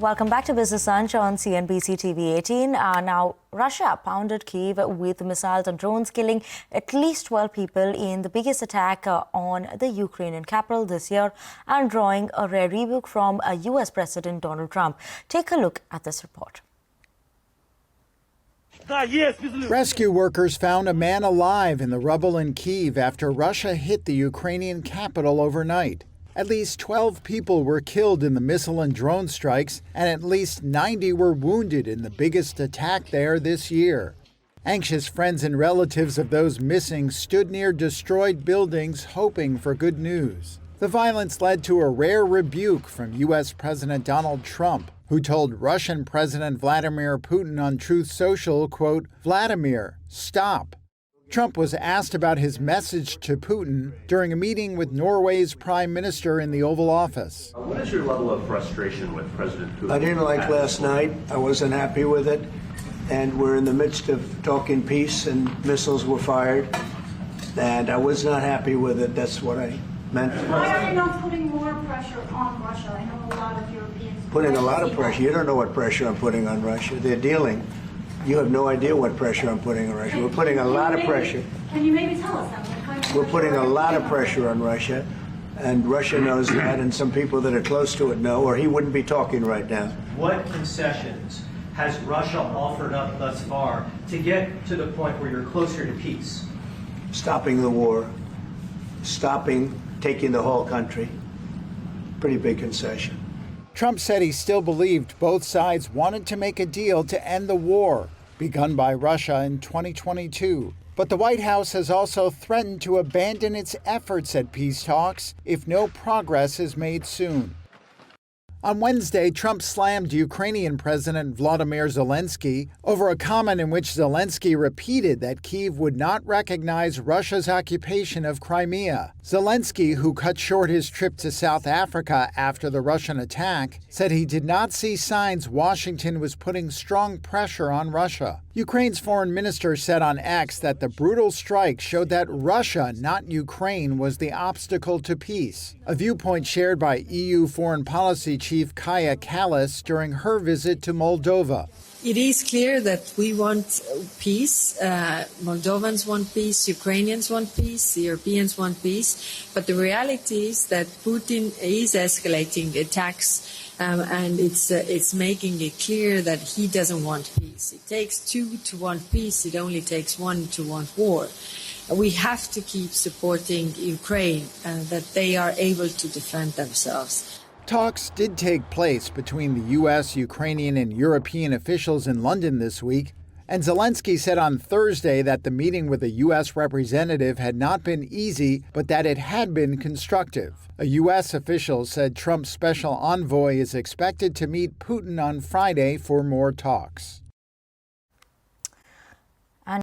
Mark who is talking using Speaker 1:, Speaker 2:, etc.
Speaker 1: Welcome back to Business Lunch on CNBC-TV18. Now, Russia pounded Kyiv with missiles and drones, killing at least 12 people in the biggest attack on the Ukrainian capital this year and drawing a rare rebuke from US President Donald Trump. Take a look at this report.
Speaker 2: Rescue workers found a man alive in the rubble in Kyiv after Russia hit the Ukrainian capital overnight. At least 12 people were killed in the missile and drone strikes, and at least 90 were wounded in the biggest attack there this year. Anxious friends and relatives of those missing stood near destroyed buildings hoping for good news. The violence led to a rare rebuke from U.S. President Donald Trump, who told Russian President Vladimir Putin on Truth Social, quote, "Vladimir, stop." Trump was asked about his message to Putin during a meeting with Norway's prime minister in the Oval Office.
Speaker 3: What is your level of frustration with President Putin?
Speaker 4: I didn't like last night. I wasn't happy with it. And we're in the midst of talking peace, and missiles were fired. And I was not happy with it. That's what I meant.
Speaker 5: Why are you not putting more pressure on Russia? I know a lot of Europeans...
Speaker 4: Putting a lot of pressure. You don't know what pressure I'm putting on Russia. They're dealing. You have no idea what pressure I'm putting on Russia. We're putting a lot of pressure.
Speaker 5: Can you maybe tell us that?
Speaker 4: We're putting a lot of pressure on Russia, and Russia knows that, and some people that are close to it know, or he wouldn't be talking right now.
Speaker 6: What concessions has Russia offered up thus far to get to the point where you're closer to peace?
Speaker 4: Stopping the war, stopping taking the whole country. Pretty big concession.
Speaker 2: Trump said he still believed both sides wanted to make a deal to end the war begun by Russia in 2022. But the White House has also threatened to abandon its efforts at peace talks if no progress is made soon. On Wednesday, Trump slammed Ukrainian President Volodymyr Zelensky over a comment in which Zelensky repeated that Kyiv would not recognize Russia's occupation of Crimea. Zelensky, who cut short his trip to South Africa after the Russian attack, said he did not see signs Washington was putting strong pressure on Russia. Ukraine's foreign minister said on X that the brutal strike showed that Russia, not Ukraine, was the obstacle to peace, a viewpoint shared by EU Foreign Policy Chief Kaja Kallas during her visit to Moldova.
Speaker 7: It is clear that we want peace. Moldovans want peace, Ukrainians want peace, Europeans want peace. But the reality is that Putin is escalating attacks, and it's making it clear that he doesn't want peace. It takes two to want peace. It only takes one to want war. We have to keep supporting Ukraine, that they are able to defend themselves.
Speaker 2: Talks did take place between the U.S., Ukrainian, and European officials in London this week, and Zelensky said on Thursday that the meeting with a U.S. representative had not been easy, but that it had been constructive. A U.S. official said Trump's special envoy is expected to meet Putin on Friday for more talks.